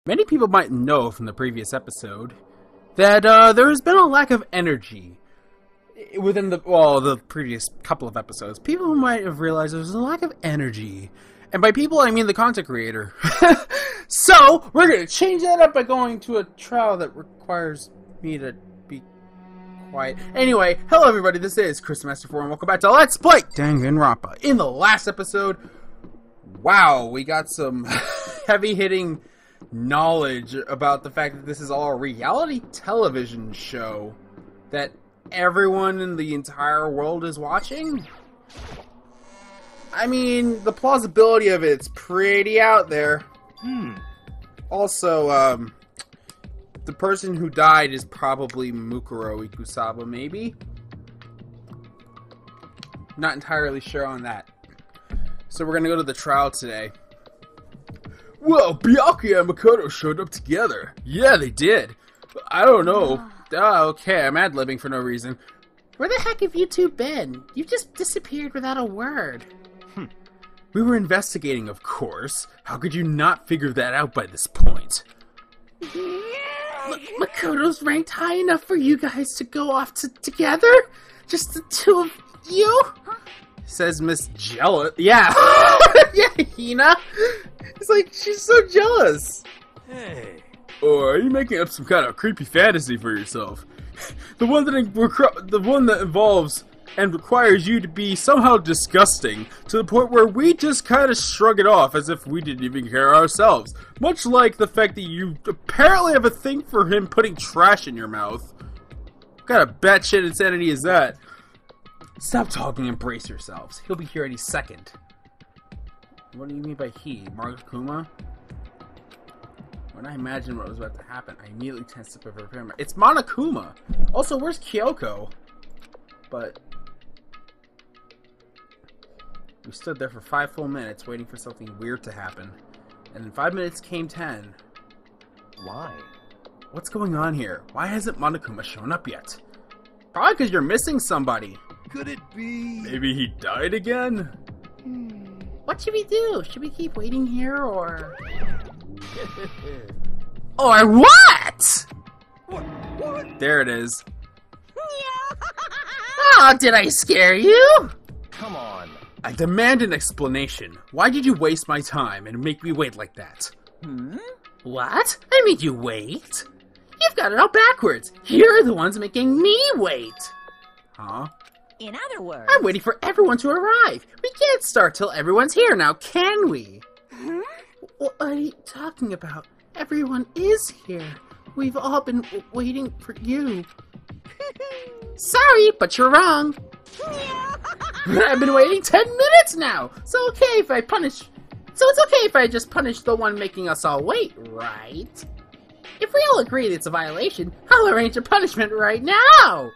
Many people might know from the previous episode that there has been a lack of energy within the previous couple of episodes. People might have realized there's a lack of energy. And by people, I mean the content creator. So, we're going to change that up by going to a trial that requires me to be quiet. Anyway, hello everybody, this is Chris Master 4 and welcome back to Let's Play DanganRonpa. In the last episode, wow, we got some heavy-hitting knowledge about the fact that this is all a reality television show that everyone in the entire world is watching. I mean, the plausibility of it's pretty out there. Also, the person who died is probably Mukuro Ikusaba, maybe? Not entirely sure on that. So we're gonna go to the trial today. Well, Byakuya and Makoto showed up together. Yeah, they did. I don't know. Okay, I'm ad-libbing for no reason. Where the heck have you two been? You just disappeared without a word. We were investigating, of course. How could you not figure that out by this point? Makoto's ranked high enough for you guys to go off together? Just the two of you? Says Miss Jealous. Yeah. Yeah, Hina. It's like, she's so jealous. Hey. Or are you making up some kind of creepy fantasy for yourself? The one that involves and requires you to be somehow disgusting, to the point where we just kind of shrug it off as if we didn't even care ourselves. Much like the fact that you apparently have a thing for him putting trash in your mouth. What kind of batshit insanity is that? Stop talking and brace yourselves. He'll be here any second. What do you mean by he? Monokuma? When I imagined what was about to happen, I immediately tensed up over him. It's Monokuma! Also, where's Kyoko? But we stood there for 5 full minutes waiting for something weird to happen. And in 5 minutes came 10. Why? What's going on here? Why hasn't Monokuma shown up yet? Probably because you're missing somebody. Could it be? Maybe he died again? What should we do? Should we keep waiting here, or... Or what? What? There it is. Oh, did I scare you? Come on. I demand an explanation. Why did you waste my time and make me wait like that? What? I made you wait? You've got it all backwards. You're the ones making me wait. Huh? In other words... I'm waiting for everyone to arrive. We can't start till everyone's here now, can we? What are you talking about? Everyone is here. We've all been waiting for you. Sorry, but you're wrong. I've been waiting 10 minutes now. So it's okay if I just punish the one making us all wait, right? If we all agree it's a violation, I'll arrange a punishment right now.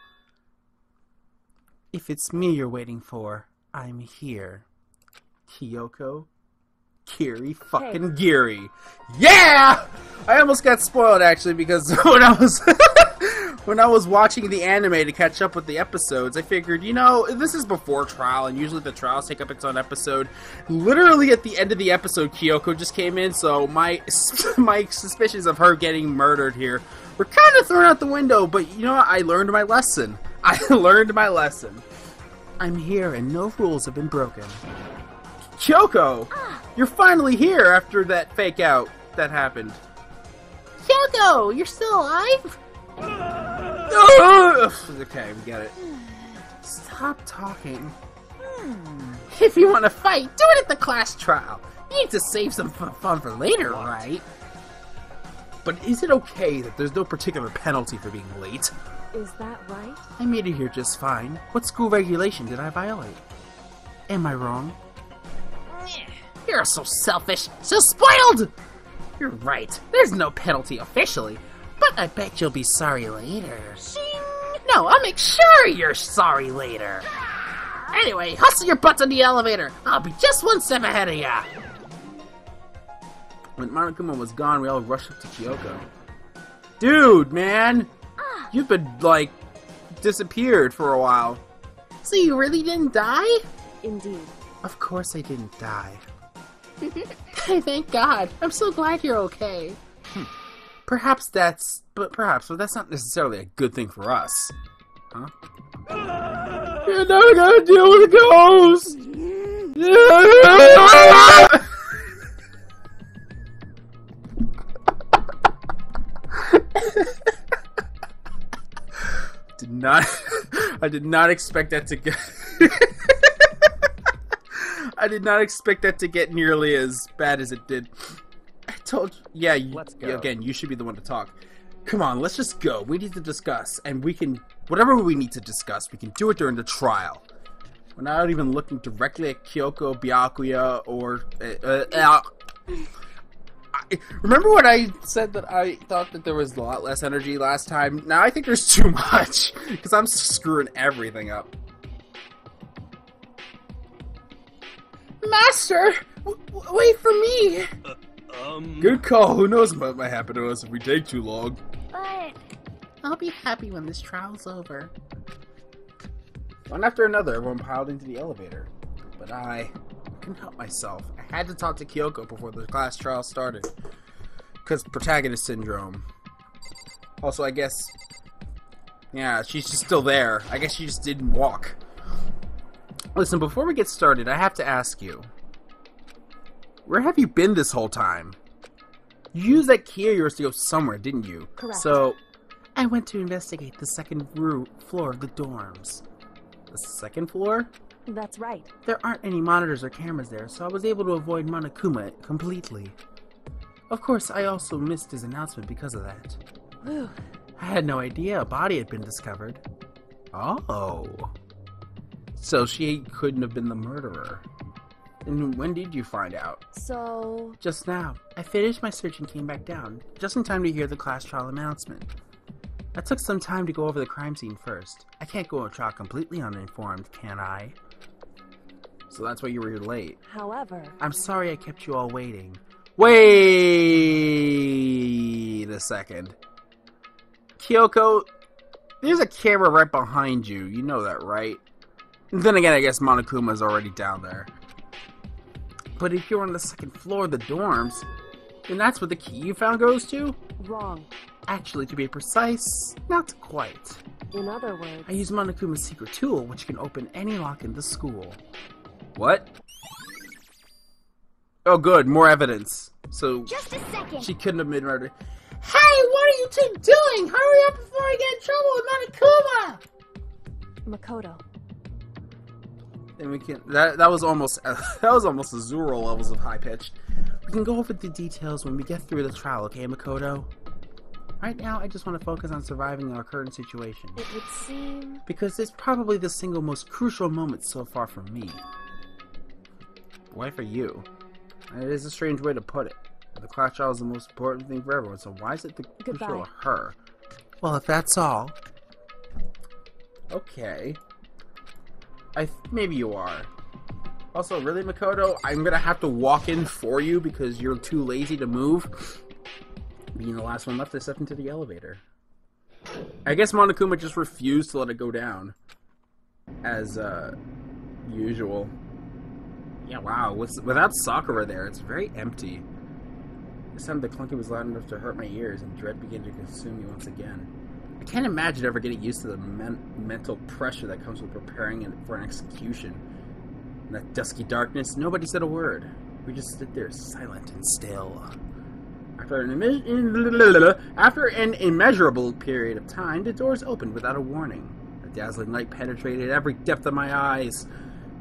If it's me you're waiting for, I'm here. Kyoko? Kiri fucking Giri. Yeah! I almost got spoiled actually because when I was watching the anime to catch up with the episodes, I figured, you know, this is before trial and usually the trials take up its own episode. Literally at the end of the episode, Kyoko just came in, so my suspicions of her getting murdered here were kind of thrown out the window, but you know what? I learned my lesson. I'm here and no rules have been broken. Kyoko! You're finally here after that fake out that happened. Kyoko, you're still alive? Okay, we get it. Stop talking. If you want to fight, do it at the class trial. You need to save some fun for later, right? But is it okay that there's no particular penalty for being late? Is that right? I made it here just fine. What school regulation did I violate? Am I wrong? You're so selfish, so spoiled! You're right, there's no penalty officially, but I bet you'll be sorry later. No, I'll make sure you're sorry later. Anyway, hustle your butts on the elevator. I'll be just one step ahead of ya. When Monokuma was gone, we all rushed up to Kyoko. Dude, man! You've been, like, disappeared for a while. So you really didn't die? Indeed. Of course I didn't die. Hey, thank God. I'm so glad you're okay. Perhaps that's not necessarily a good thing for us. Huh? You're never gonna deal with a ghost! I did not expect that to get I did not expect that to get nearly as bad as it did. I told you, yeah, Let's go. again, you should be the one to talk. Come on, let's just go. We need to discuss, and we can, whatever we need to discuss, we can do it during the trial. We're not even looking directly at Kyoko, Byakuya, or... remember when I said that I thought that there was a lot less energy last time? Now I think there's too much, because I'm screwing everything up. Master! Wait for me! Good call. Who knows what might happen to us if we take too long. But I'll be happy when this trial's over. One after another, everyone piled into the elevator. But I couldn't help myself. I had to talk to Kyoko before the class trial started. Because protagonist syndrome. Also, I guess... yeah, she's just still there. I guess she just didn't walk. Listen, before we get started, I have to ask you. Where have you been this whole time? You used that key of yours to go somewhere, didn't you? Correct. So, I went to investigate the second floor of the dorms. the second floor? That's right. There aren't any monitors or cameras there, so I was able to avoid Monokuma completely. Of course, I also missed his announcement because of that. Whew. I had no idea a body had been discovered. Oh. So she couldn't have been the murderer. And when did you find out? So... Just now, I finished my search and came back down, just in time to hear the class trial announcement. I took some time to go over the crime scene first. I can't go to trial completely uninformed, can I? So that's why you were late. However... I'm sorry I kept you all waiting. Wait a second. Kyoko, there's a camera right behind you. You know that, right? And then again, I guess Monokuma's already down there. But if you're on the second floor of the dorms, then that's what the key you found goes to? Wrong. Actually, to be precise, not quite. In other words... I used Monokuma's secret tool, which can open any lock in the school. What? Oh good, more evidence. So Just a second. she couldn't have been murdered. Hey, what are you two doing? Hurry up before I get in trouble with Monokuma! Makoto. And we can that was almost Azuro levels of high pitched. We can go over the details when we get through the trial, okay, Makoto? Right now, I just want to focus on surviving our current situation. It would seem... Because it's probably the single most crucial moment so far for me. Why for you? It is a strange way to put it. The class trial is the most important thing for everyone, so why is it the Goodbye. crucial of her? Well, if that's all... Okay. Maybe you are. Also, really, Makoto, I'm gonna have to walk in for you because you're too lazy to move. Being the last one left, I stepped into the elevator. I guess Monokuma just refused to let it go down. As, usual. Yeah, wow. Without Sakura there, it's very empty. This time the clunking was loud enough to hurt my ears, and dread began to consume me once again. I can't imagine ever getting used to the mental pressure that comes with preparing for an execution. In that dusky darkness, nobody said a word. We just stood there, silent and still. After an immeasurable period of time, the doors opened without a warning. The dazzling light penetrated every depth of my eyes.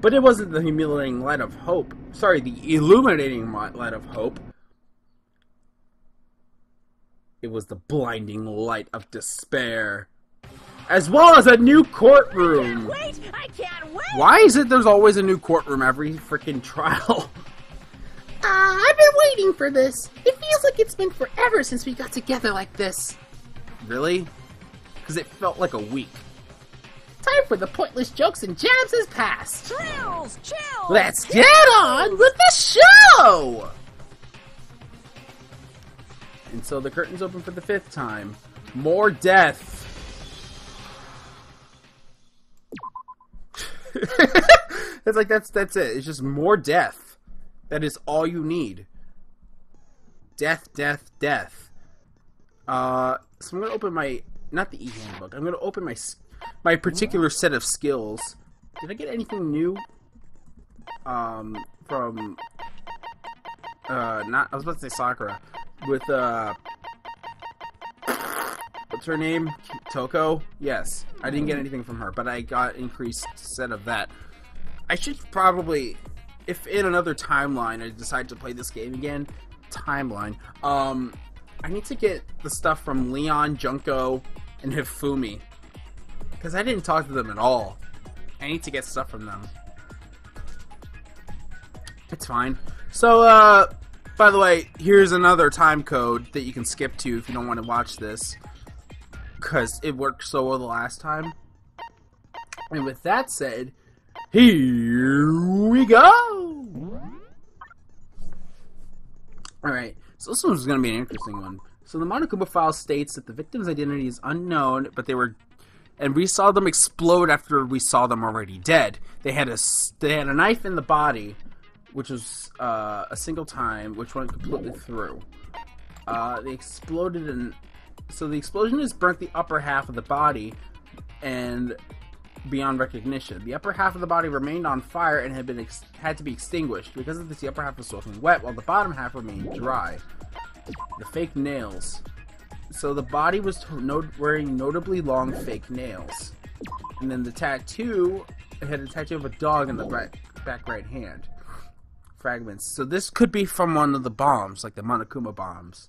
But it wasn't the humiliating light of hope. Sorry, the illuminating light of hope. It was the blinding light of despair. As well as a new courtroom. Wait! I can't wait! Why is it there's always a new courtroom every freaking trial? I've been waiting for this. It feels like it's been forever since we got together like this. Really? Because it felt like a week. Time for the pointless jokes and jabs has passed. Chills! Chills! Let's get on with the show! And so the curtains open for the 5th time. More death. It's like that's it. It's just more death. That is all you need. Death, death, death. So I'm gonna open my, not the e-handbook. I'm gonna open my particular set of skills. Did I get anything new? From not, I was about to say Sakura, with what's her name? Toko? Yes. I didn't get anything from her, but I got increased set of that. I should probably, if in another timeline I decide to play this game again, I need to get the stuff from Leon, Junko, and Hifumi. Because I didn't talk to them at all. I need to get stuff from them. It's fine. So, by the way, here's another time code that you can skip to if you don't want to watch this. Because it worked so well the last time. And with that said, here we go! Alright, so this one's going to be an interesting one. So the Monokuma file states that the victim's identity is unknown, but and we saw them explode after we saw them already dead. They had a knife in the body, which was a single time, which went completely through. They exploded, so the explosion has burnt the upper half of the body, and beyond recognition. The upper half of the body remained on fire and had to be extinguished. Because of this, the upper half was soaking wet, while the bottom half remained dry. The fake nails. So the body was wearing notably long fake nails. And then the tattoo, it had a tattoo of a dog in the back right hand. Fragments. So this could be from one of the bombs, like the Monokuma bombs.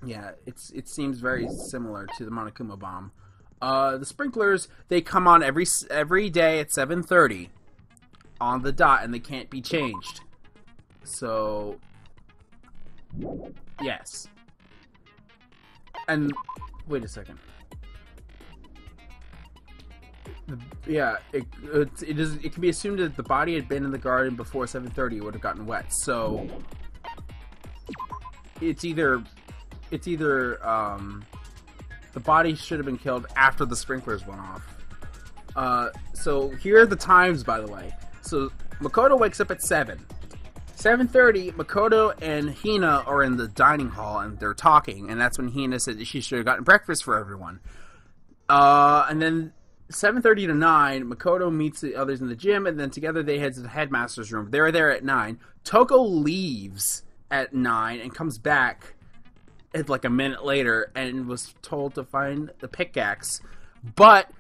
Yeah, it seems very similar to the Monokuma bomb. The sprinklers, they come on every day at 7:30 on the dot, and they can't be changed. So, yes. And wait a second. Yeah, it can be assumed that the body had been in the garden before 7:30. It would have gotten wet. So it's either the body should have been killed after the sprinklers went off. So here are the times, by the way. So Makoto wakes up at 7. 7:30, Makoto and Hina are in the dining hall and they're talking, and that's when Hina said that she should have gotten breakfast for everyone. And then 7:30 to 9, Makoto meets the others in the gym, and then together they head to the headmaster's room. They're there at 9. Toko leaves at 9 and comes back at like a minute later and was told to find the pickaxe. But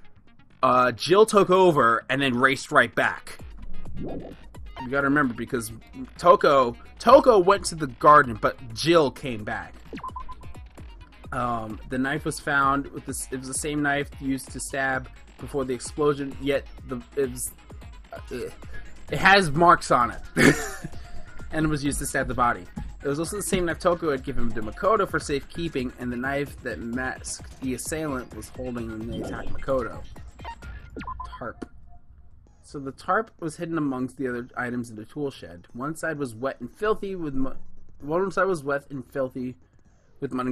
Jill took over and then raced right back. You gotta remember, because Toko went to the garden, but Jill came back. The knife was found with this. It was the same knife used to stab before the explosion. Yet it has marks on it, and it was used to stab the body. It was also the same knife Toko had given to Makoto for safekeeping, and the knife that masked the assailant was holding when they attacked Makoto. Tarp. So the tarp was hidden amongst the other items in the tool shed. One side was wet and filthy with mud and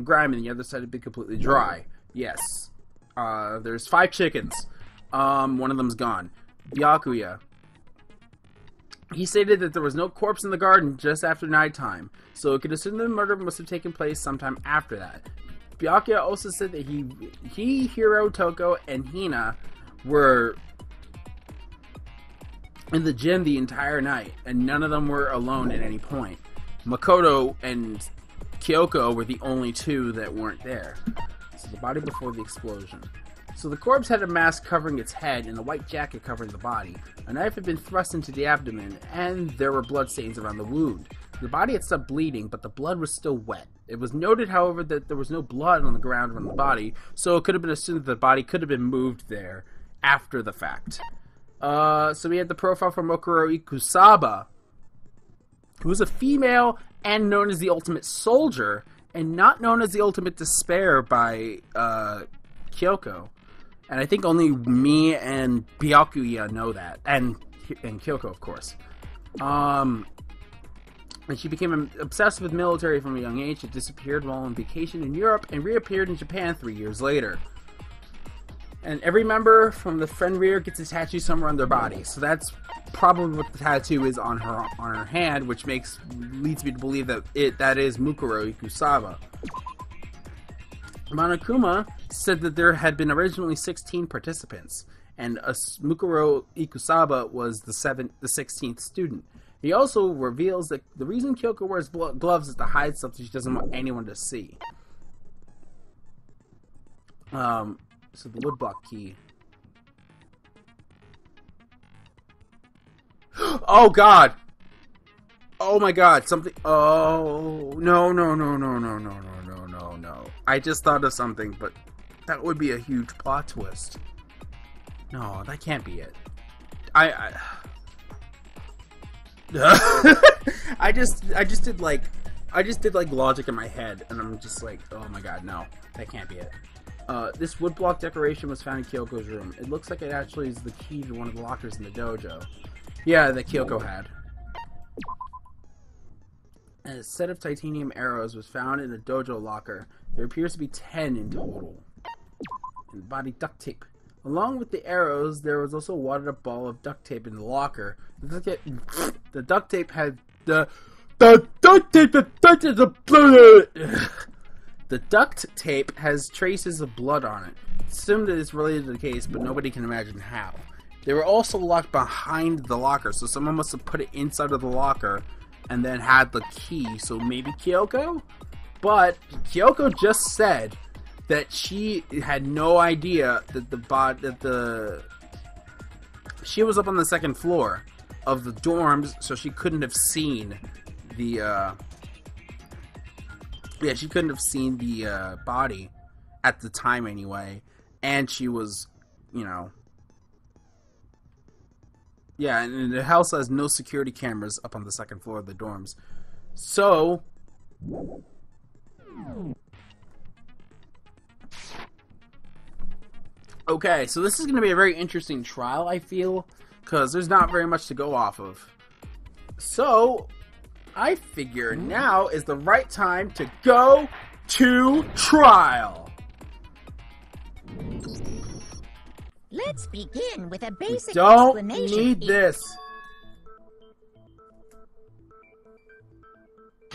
grime, and the other side had been completely dry. Yes. There's 5 chickens. One of them's gone. Byakuya. He stated that there was no corpse in the garden just after nighttime, so it could assume the murder must have taken place sometime after that. Byakuya also said that he, Hiro, Toko, and Hina were in the gym the entire night, and none of them were alone at any point. Makoto and Kyoko were the only 2 that weren't there. So the body before the explosion. So the corpse had a mask covering its head and a white jacket covering the body. A knife had been thrust into the abdomen, and there were bloodstains around the wound. The body had stopped bleeding, but the blood was still wet. It was noted, however, that there was no blood on the ground around the body, so it could have been assumed that the body could have been moved there after the fact. So we had the profile from Mokuro Ikusaba, who was a female and known as the Ultimate Soldier, and not known as the Ultimate Despair by Kyoko. And I think only me and Byakuya know that, and Kyoko, of course. And she became obsessed with military from a young age. It disappeared while on vacation in Europe and reappeared in Japan 3 years later. And every member from the Fenrir gets a tattoo somewhere on their body. So that's probably what the tattoo is on her hand, which leads me to believe that that is Mukuro Ikusaba. Monokuma said that there had been originally 16 participants, and Mukuro Ikusaba was the 16th student. He also reveals that the reason Kyoko wears gloves is to hide something she doesn't want anyone to see. So the woodblock key. Oh God! Oh my God! Something. Oh no! I just thought of something, but that would be a huge plot twist. No, that can't be it. I just did like logic in my head, and I'm just like, oh my God, no, that can't be it. This woodblock decoration was found in Kyoko's room. It looks like it actually is the key to one of the lockers in the dojo. Yeah, that Kyoko had. And a set of titanium arrows was found in a dojo locker. There appears to be 10 in total. And body duct tape. Along with the arrows, there was also a wadded up ball of duct tape in the locker. The duct tape had the duct tape has traces of blood on it. It's assumed that it's related to the case, but nobody can imagine how. They were also locked behind the locker, so someone must have put it inside of the locker and then had the key. So maybe Kyoko? But Kyoko just said that she had no idea that she was up on the second floor of the dorms, so she couldn't have seen the body at the time anyway, and she was, and the house has no security cameras up on the second floor of the dorms. So okay, so this is going to be a very interesting trial, I feel, because there's not very much to go off of. So I figure now is the right time to go to trial. Let's begin with a basic Don't explanation. need this.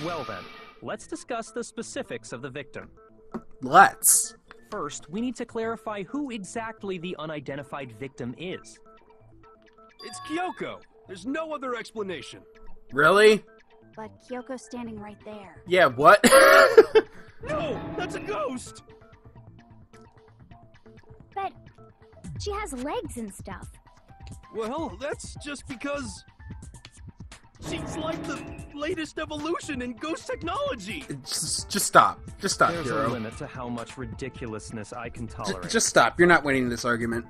Well then, let's discuss the specifics of the victim. Let's. First, we need to clarify who exactly the unidentified victim is. It's Kyoko. There's no other explanation. Really? But Kyoko's standing right there. Yeah, what? No, that's a ghost. But she has legs and stuff. Well, that's just because she's like the latest evolution in ghost technology. Just stop. Just stop, There's Hero. a limit to how much ridiculousness I can tolerate. Just stop. You're not winning this argument.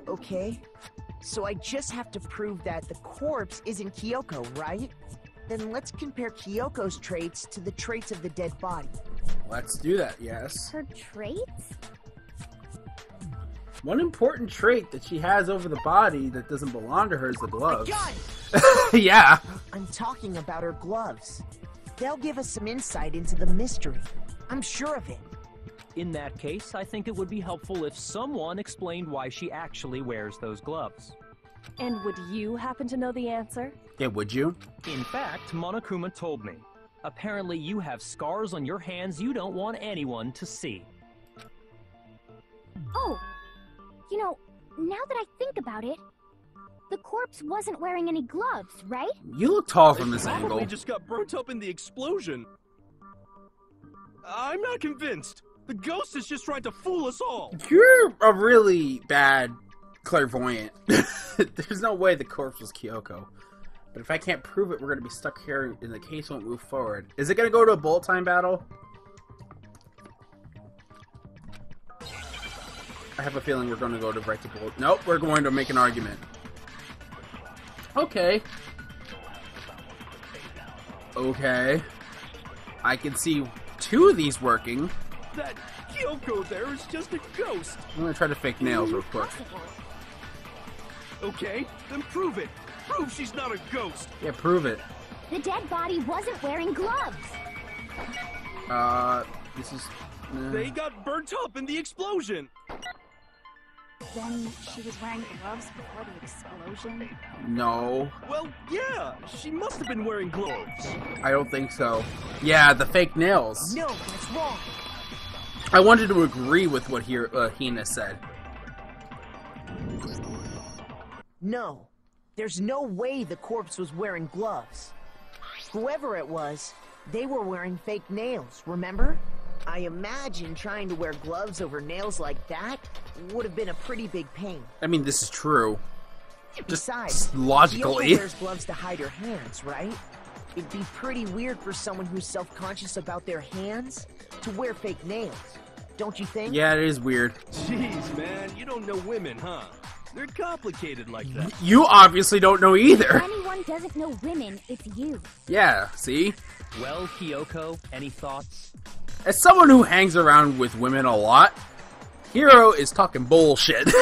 Okay. So I just have to prove that the corpse isn't Kyoko, right? Then let's compare Kyoko's traits to the traits of the dead body. Let's do that, yes. Her traits? One important trait that she has over the body that doesn't belong to her is the gloves. I got it! Yeah. I'm talking about her gloves. They'll give us some insight into the mystery. I'm sure of it. In that case, I think it would be helpful if someone explained why she actually wears those gloves. And would you happen to know the answer? Yeah, would you? In fact, Monokuma told me. Apparently you have scars on your hands you don't want anyone to see. Oh, now that I think about it, the corpse wasn't wearing any gloves, right? You look tall from this Probably angle. just got burnt up in the explosion. I'm not convinced. The ghost is just trying to fool us all. You're a really bad clairvoyant. There's no way the corpse was Kyoko. But if I can't prove it, we're going to be stuck here and the case won't move forward. Is it going to go to a bullet time battle? I have a feeling we're going to go to right to bullet. Nope, we're going to make an argument. Okay. Okay. I can see two of these working. That Kyoko there is just a ghost. I'm going to try to fake nails real quick. Okay, then prove it. Prove she's not a ghost. Yeah, prove it. The dead body wasn't wearing gloves. This is... They got burnt up in the explosion. Then she was wearing gloves before the explosion? No. Well, yeah, she must have been wearing gloves. I don't think so. Yeah, the fake nails. No, that's wrong. I wanted to agree with what Hina said. No, there's no way the corpse was wearing gloves. Whoever it was, they were wearing fake nails, remember? I imagine trying to wear gloves over nails like that would have been a pretty big pain. I mean, this is true. Besides, logically. Kyoko wears gloves to hide her hands, right? It'd be pretty weird for someone who's self-conscious about their hands to wear fake nails, don't you think? Yeah, it is weird. Jeez, man, you don't know women, huh? They're complicated like that. You obviously don't know either. If anyone doesn't know women, it's you. Yeah, see? Well, Kyoko, any thoughts? As someone who hangs around with women a lot, Hiro is talking bullshit.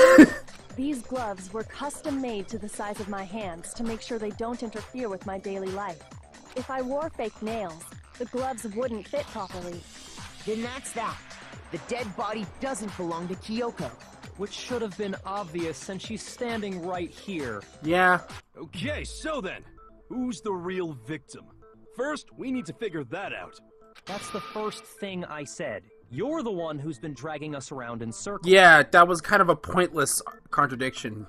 These gloves were custom made to the size of my hands to make sure they don't interfere with my daily life. If I wore fake nails, the gloves wouldn't fit properly. Then that's that. The dead body doesn't belong to Kyoko. Which should have been obvious since she's standing right here. Yeah. Okay, so then, who's the real victim? First, we need to figure that out. That's the first thing I said. You're the one who's been dragging us around in circles. Yeah, that was kind of a pointless contradiction.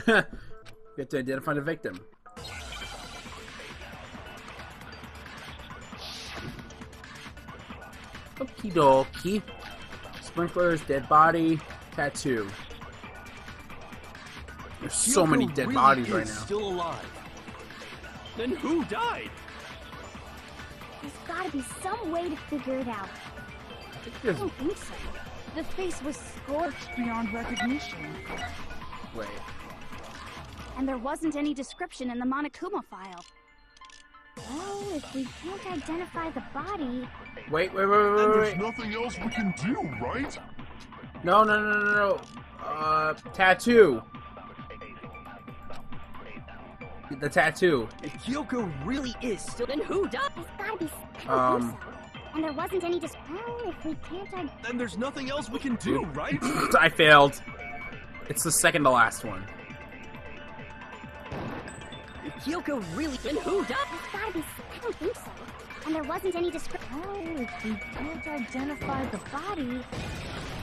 You have to identify the victim. Okie dokie. Sprinklers, dead body, tattoo. There's so many dead really bodies is right now. Still alive. Then who died? There's gotta be some way to figure it out. I don't think so. The face was scorched beyond recognition. Wait. And there wasn't any description in the Monokuma file. Oh, if we can't identify the body... Wait. And there's nothing else we can do, right? No. Tattoo. The tattoo. If Kyoko really is still, then who died? There's gotta be... I don't think so. And there wasn't any Oh, if we can't Then there's nothing else we can do, right? I failed. It's the second to last one. If Kyoko really, then who died? There's gotta be... I don't think so. And there wasn't any Oh, if we can't identify the body...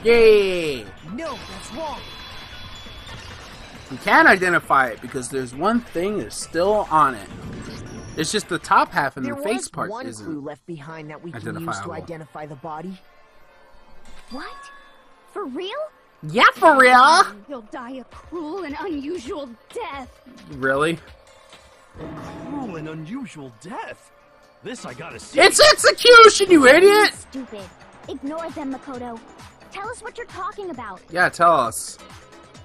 Yay! No, that's wrong. We can identify it because there's one thing that's still on it. It's just the top half and There the face was part one isn't clue left behind that we can use to identifiable. identify the body. What? For real? Yeah, for real? He'll die a cruel and unusual death. Really? Cruel and unusual death. This I gotta see. It's execution, you idiot! Stupid. Ignore them, Makoto. Tell us what you're talking about. Yeah, tell us.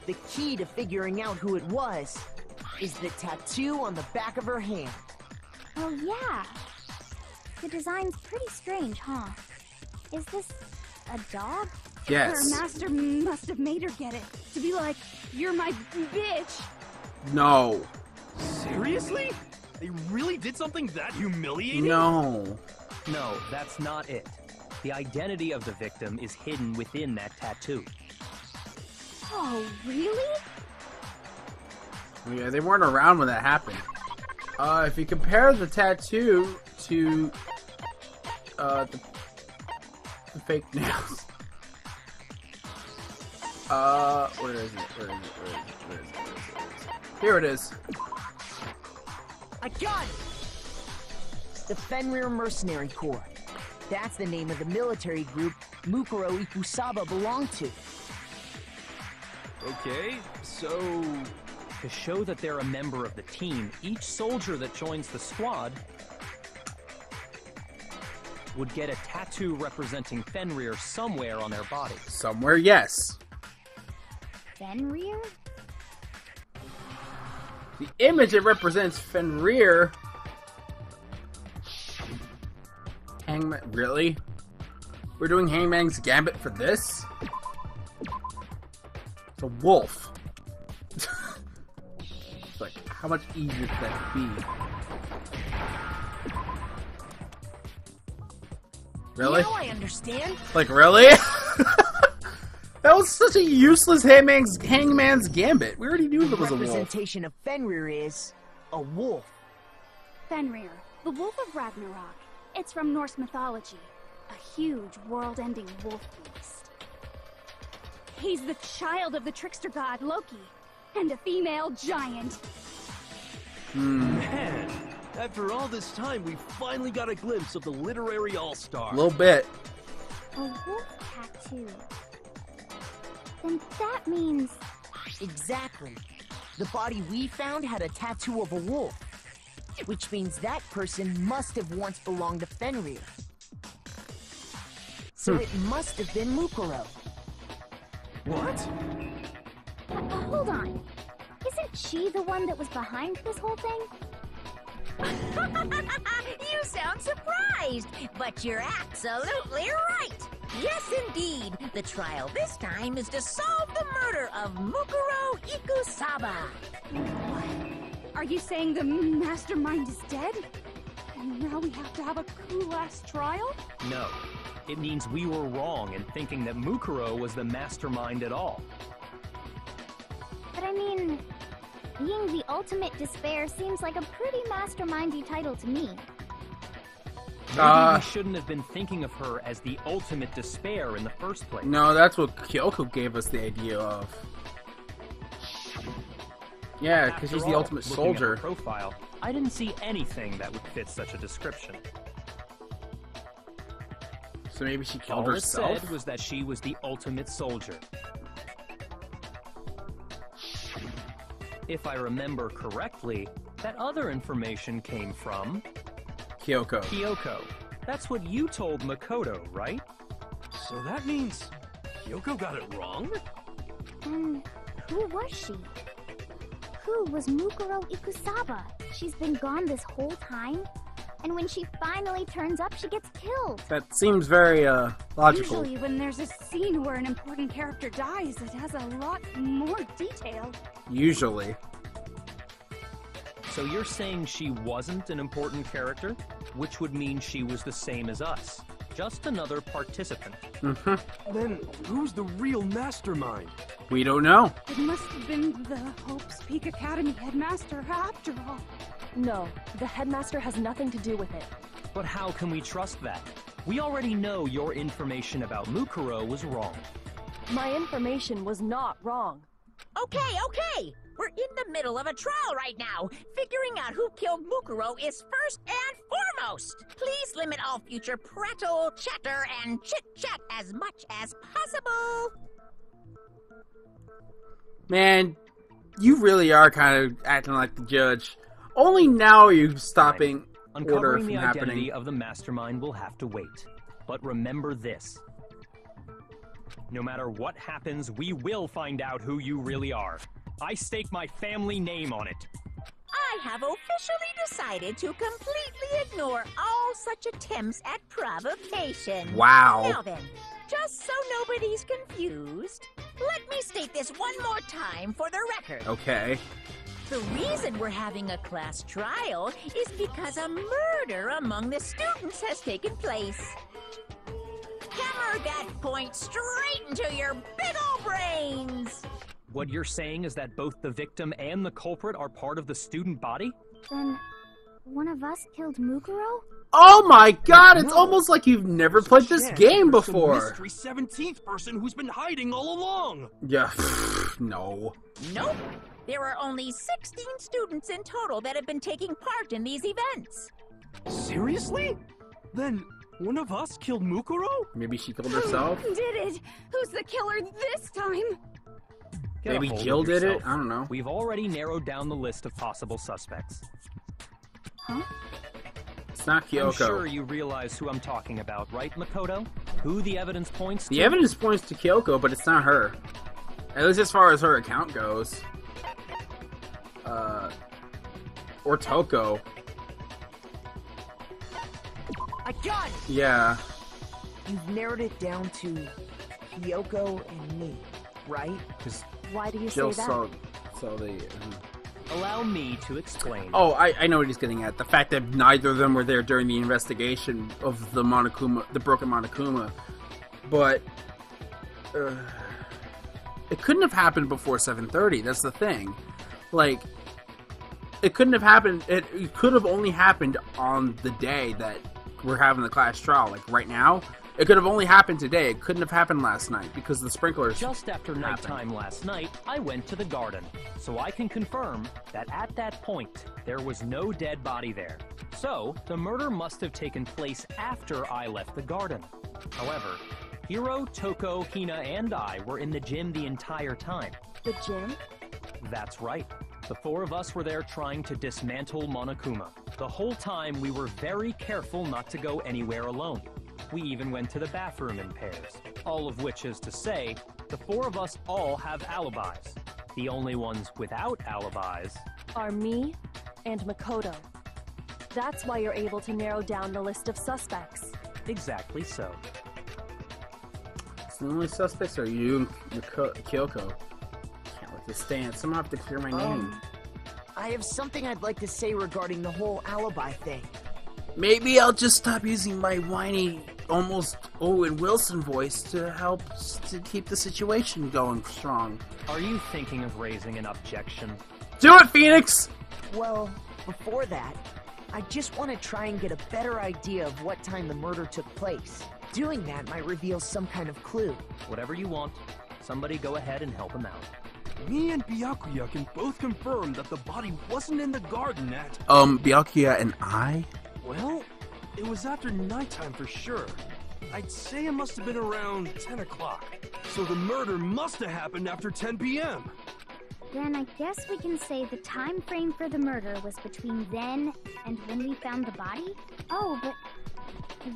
The key to figuring out who it was is the tattoo on the back of her hand. Oh, yeah. The design's pretty strange, huh? Is this a dog? Yes. Her master must have made her get it. To be like, you're my bitch. No. Seriously? They really did something that humiliating? No. No, that's not it. The identity of the victim is hidden within that tattoo. Oh, really? Yeah, they weren't around when that happened. If you compare the tattoo to the fake nails. Where is it? Here it is. I got it! The Fenrir Mercenary Corps. That's the name of the military group Mukuro Ikusaba belonged to. Okay, so... To show that they're a member of the team, each soldier that joins the squad would get a tattoo representing Fenrir somewhere on their body. Somewhere, yes. Fenrir? The image that represents Fenrir. Hangman, really? We're doing Hangman's Gambit for this? It's a wolf. It's like, how much easier could that be? Really? Now I understand. Like, really? That was such a useless Hangman's Gambit. We already knew The there was a wolf. representation of Fenrir is a wolf. Fenrir, the wolf of Ragnarok. It's from Norse mythology. A huge, world-ending wolf beast. He's the child of the trickster god Loki, and a female giant. Man, after all this time, we finally got a glimpse of the literary all-star. A little bit. A wolf tattoo. Then that means... Exactly. The body we found had a tattoo of a wolf, which means that person must have once belonged to Fenrir. So it must have been Mukuro. What? Hold on. Isn't she the one that was behind this whole thing? You sound surprised, but you're absolutely right. Yes, indeed. The trial this time is to solve the murder of Mukuro Ikusaba. What? Are you saying the mastermind is dead? And now we have to have a cool-ass trial? No. It means we were wrong in thinking that Mukuro was the mastermind at all. But I mean, being the ultimate despair seems like a pretty mastermindy title to me. Maybe we shouldn't have been thinking of her as the ultimate despair in the first place. No, that's what Kyoko gave us the idea of. Yeah, because she's the ultimate looking at her soldier. profile, I didn't see anything that would fit such a description. So maybe she killed All herself? it said was that she was the ultimate soldier. If I remember correctly, that other information came from... Kyoko. Kyoko. That's what you told Makoto, right? So that means Kyoko got it wrong? And who was she? Who was Mukuro Ikusaba? She's been gone this whole time? And when she finally turns up, she gets killed. That seems very, logical. Usually when there's a scene where an important character dies, it has a lot more detail. Usually. So you're saying she wasn't an important character? Which would mean she was the same as us. Just another participant. Then who's the real mastermind? We don't know. It must have been the Hope's Peak Academy headmaster after all. No, the headmaster has nothing to do with it. But how can we trust that? We already know your information about Mukuro was wrong. My information was not wrong. Okay. We're in the middle of a trial right now. Figuring out who killed Mukuro is first and foremost. Please limit all future prattle, chatter, and chit-chat as much as possible. Man, you really are kind of acting like the judge. Only now are you stopping order Uncovering from the happening. identity of the mastermind will have to wait. But remember this. No matter what happens, we will find out who you really are. I stake my family name on it. I have officially decided to completely ignore all such attempts at provocation. Wow. Now then, just so nobody's confused, let me state this one more time for the record. Okay. The reason we're having a class trial is because a murder among the students has taken place. Hammer that point straight into your big ol' brains! What you're saying is that both the victim and the culprit are part of the student body? Then, one of us killed Mukuro? Oh my god, it's No. almost like you've never played this Chance game there's some before. mystery 17th person who's been hiding all along. Yeah, no. Nope. There are only 16 students in total that have been taking part in these events. Seriously? Then one of us killed Mukuro? Maybe she killed herself? Did it? Who's the killer this time? Get a Maybe hold of Jill did it? yourself. I don't know. We've already narrowed down the list of possible suspects. Huh? It's not I'm Kyoko. sure you realize who I'm talking about, right, Makoto? Who the evidence points to? The evidence points to Kyoko, but it's not her. At least as far as her account goes. Or Toko. I got it! Yeah. You've narrowed it down to Kyoko and me, right? Because Why do you Jill say that? saw the... Allow me to explain. Oh, I know what he's getting at. The fact that neither of them were there during the investigation of the Monokuma, the broken Monokuma. But... it couldn't have happened before 7:30. That's the thing. Like... It couldn't have happened... It could have only happened on the day that we're having the class trial, like right now. It could have only happened today. It couldn't have happened last night because the sprinklers. Just after nighttime last night, I went to the garden, so I can confirm that at that point, there was no dead body there. So, the murder must have taken place after I left the garden. However, Hiro, Toko, Hina, and I were in the gym the entire time. The gym? That's right. The four of us were there trying to dismantle Monokuma. The whole time, we were very careful not to go anywhere alone. We even went to the bathroom in pairs. All of which is to say, the four of us all have alibis. The only ones without alibis Are me and Makoto. That's why you're able to narrow down the list of suspects. exactly so. So the only suspects are you and Kyoko. Can't let this stand. Someone have to clear my name. I have something I'd like to say regarding the whole alibi thing. Maybe I'll just stop using my whiny, almost Owen Wilson voice to help to keep the situation going strong. Are you thinking of raising an objection? Do it, Phoenix! Well, before that, I just want to try and get a better idea of what time the murder took place. Doing that might reveal some kind of clue. Whatever you want. Somebody go ahead and help him out. Me and Byakuya can both confirm that the body wasn't in the garden at... Byakuya and I? Well, it was after nighttime for sure. I'd say it must have been around 10 o'clock. So the murder must have happened after 10 p.m. Then I guess we can say the time frame for the murder was between then and when we found the body? Oh, but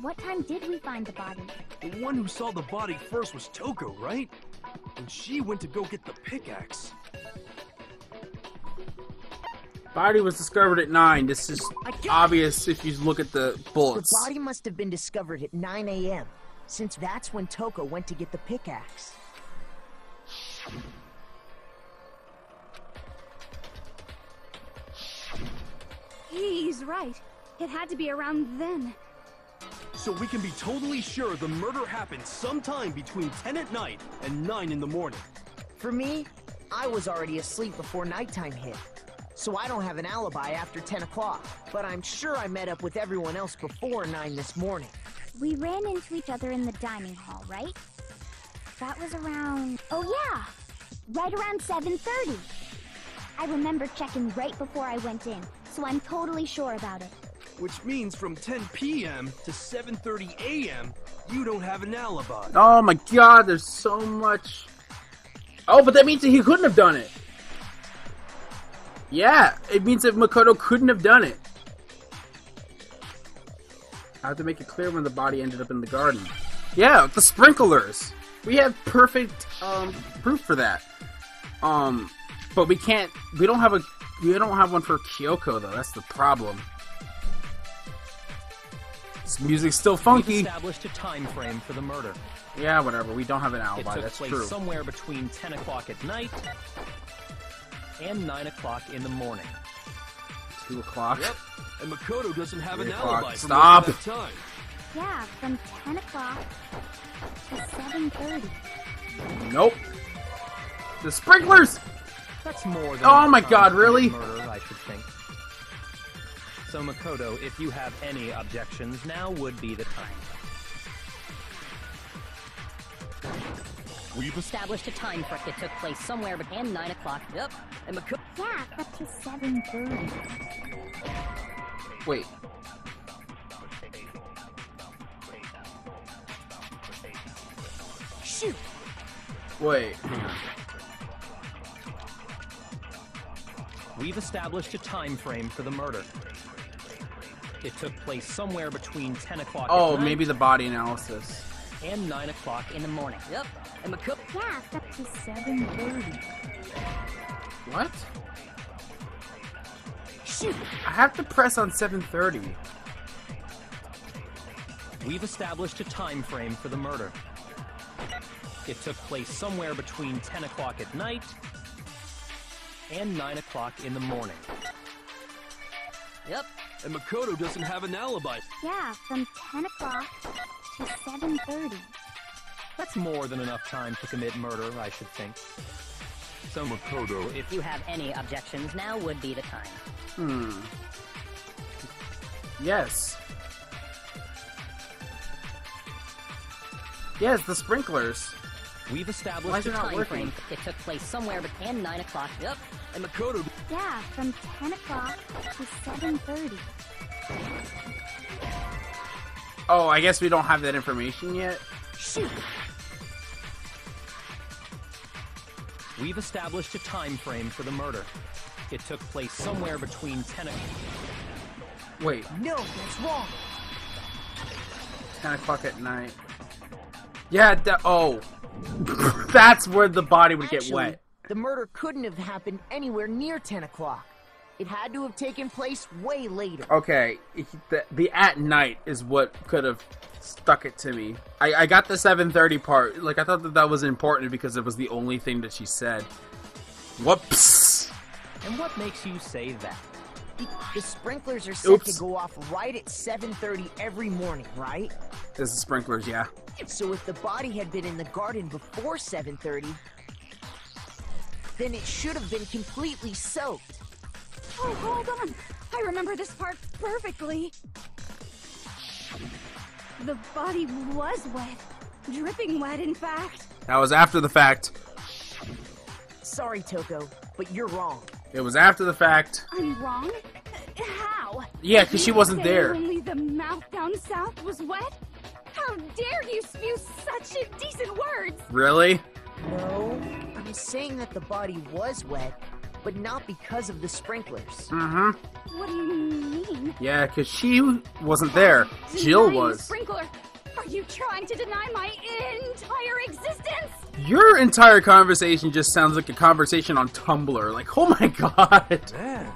what time did we find the body? The one who saw the body first was Toko, right? And she went to go get the pickaxe. Body was discovered at 9. This is obvious if you look at the bullets. The body must have been discovered at 9 a.m., since that's when Toko went to get the pickaxe. He's right. It had to be around then. So we can be totally sure the murder happened sometime between 10 at night and 9 in the morning. For me, I was already asleep before nighttime hit, so I don't have an alibi after 10 o'clock. But I'm sure I met up with everyone else before 9 this morning. We ran into each other in the dining hall, right? That was around... Oh yeah! Right around 7:30. I remember checking right before I went in, so I'm totally sure about it. Which means from 10 p.m. to 7:30 a.m., you don't have an alibi. Oh my god, there's so much... Oh, but that means that he couldn't have done it. Yeah, it means that Makoto couldn't have done it. I have to make it clear when the body ended up in the garden. Yeah, the sprinklers. We have perfect proof for that. But we can't. We don't have one for Kyoko though. That's the problem. This music's still funky. We've established a time frame for the murder. Yeah, whatever. We don't have an It alibi. took That's place true. somewhere between 10 o'clock at night and 9 o'clock in the morning. 2 o'clock. Yep, and Makoto doesn't have an 3 o'clock. alibi for Stop. most of that time. Yeah, from 10 o'clock to 7:30. Nope. The sprinklers. That's more than Oh enough my time god, to really? commit Murder, I should think. So Makoto, if you have any objections, now would be the time. We've established a time for it took place somewhere between 9 o'clock. Yep. And Yeah, up to 7:30. Wait. Shoot! Wait. Hang on. We've established a time frame for the murder. It took place somewhere between 10 o'clock Oh, at night maybe the body analysis. and 9 o'clock in the morning. Yep. And Makoto. Yeah, up to 7:30. What? Shoot! I have to press on 7:30. We've established a time frame for the murder. It took place somewhere between 10 o'clock at night and 9 o'clock in the morning. Yep. And Makoto doesn't have an alibi. Yeah, from 10 o'clock to 7:30. That's more than enough time to commit murder, I should think. So Makoto, If you have any objections, now would be the time. Yes. Yeah, it's the sprinklers. We've Why established is it a not time working? frame. It took place somewhere between 9 o'clock. Yep. And Makoto, Yeah, from 10 o'clock to 7:30. Oh, I guess we don't have that information yet. Shoot! We've established a time frame for the murder. It took place somewhere between 10 o'clock. Wait, No, that's wrong. 10 o'clock at night. Yeah, oh. That's where the body would get Actually, wet. the murder couldn't have happened anywhere near 10 o'clock. It had to have taken place way later. Okay, the at night is what could have stuck it to me. I got the 7:30 part. Like, I thought that was important because it was the only thing that she said. Whoops. And what makes you say that? The sprinklers are set Oops. to go off right at 7:30 every morning, right? This is sprinklers, yeah. So if the body had been in the garden before 7:30, then it should have been completely soaked. Oh, hold on. I remember this part perfectly. The body was wet. Dripping wet, in fact. That was after the fact. Sorry, Toko, but you're wrong. It was after the fact. I'm wrong? How? Yeah, because she wasn't Say there. Only the mouth down south was wet? How dare you spew such indecent words? Really? No, I'm saying that the body was wet, but not because of the sprinklers. Mm-hmm. What do you mean? Yeah, because she wasn't there. Jill Denying the was. sprinkler. Are you trying to deny my entire existence? Your entire conversation just sounds like a conversation on Tumblr. Like, oh my god. man,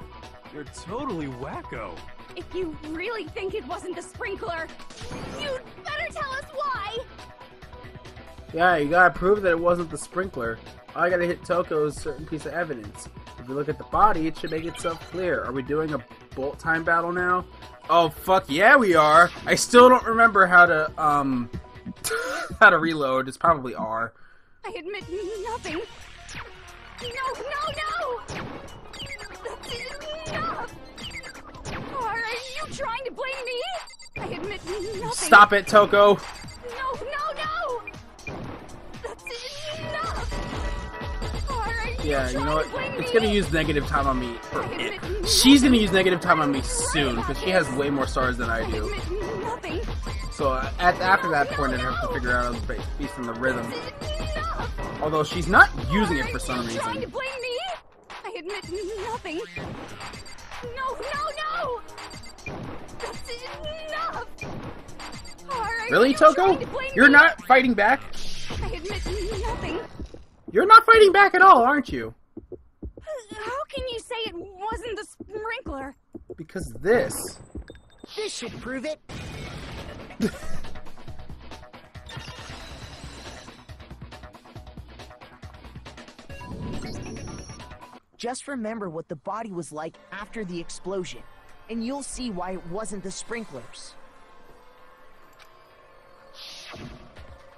you're totally wacko. If you really think it wasn't the sprinkler, you'd better tell us why! Yeah, you gotta prove that it wasn't the sprinkler. I gotta hit Toko's certain piece of evidence. If you look at the body, it should make itself clear. Are we doing a bolt time battle now? Oh, fuck yeah, we are! I still don't remember how to, how to reload. It's probably R. I admit nothing. No! That's enough! Are you trying to blame me? I admit nothing. Stop it, Toko! No! That's enough! Are you Yeah, you know what? trying to blame It's me? gonna use negative time on me. Or I admit it. She's gonna nothing. use negative time on me soon, because she has way more stars than I I do. admit nothing. So after that point, I'd have to figure out the piece from the rhythm. Enough! Although she's not using it for some Are you trying to reason. blame me? I admit nothing. No! That's enough! Are Really, you Toko? trying to blame You're me? not fighting back? I admit nothing. You're not fighting back at all, aren't you? How can you say it wasn't the sprinkler? Because this. This should prove it. Just remember what the body was like after the explosion, and you'll see why it wasn't the sprinklers.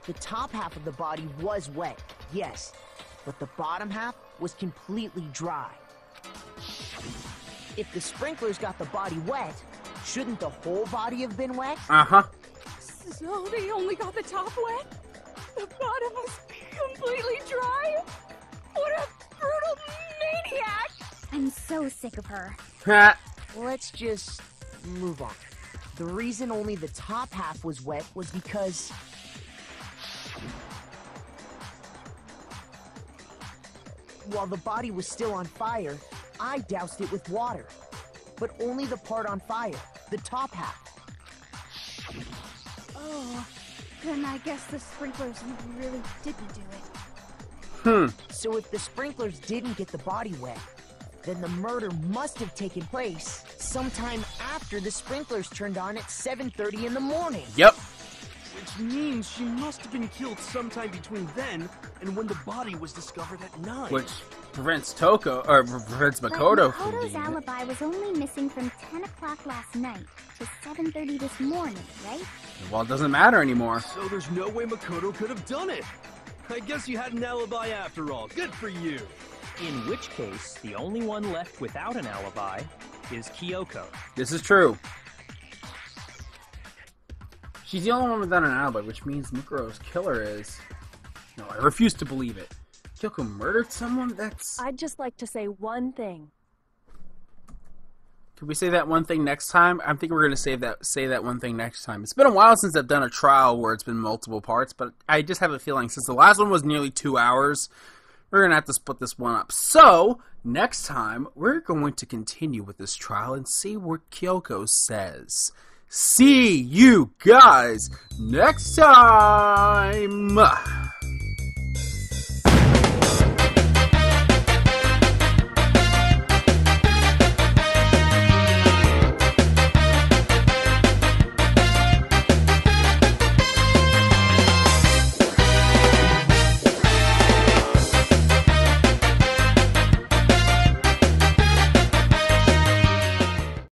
The top half of the body was wet, yes, but the bottom half was completely dry. If the sprinklers got the body wet, shouldn't the whole body have been wet? Uh-huh. So they only got the top wet? The bottom was completely dry? What a brutal maniac! I'm so sick of her. Ha. Let's just move on. The reason only the top half was wet was because while the body was still on fire, I doused it with water. But only the part on fire, the top half. Oh, then I guess the sprinklers really didn't do it. So if the sprinklers didn't get the body wet, then the murder must have taken place sometime after the sprinklers turned on at 7:30 in the morning. Yep. Which means she must have been killed sometime between then and when the body was discovered at 9. Which prevents Toko, or prevents Makoto from Makoto's being it. alibi was only missing from 10 o'clock last night to 7:30 this morning, right? Well, it doesn't matter anymore. So there's no way Makoto could have done it. I guess you had an alibi after all. Good for you. In which case, the only one left without an alibi is Kyoko. This is true. She's the only one without an alibi, which means Mukuro's killer is... No, I refuse to believe it. Kyoko murdered someone? That's... I'd just like to say one thing. Can we say that one thing next time? I think we're going to say that one thing next time. It's been a while since I've done a trial where it's been multiple parts, but I just have a feeling since the last one was nearly 2 hours, we're going to have to split this one up. So, next time, we're going to continue with this trial and see what Kyoko says. See you guys next time!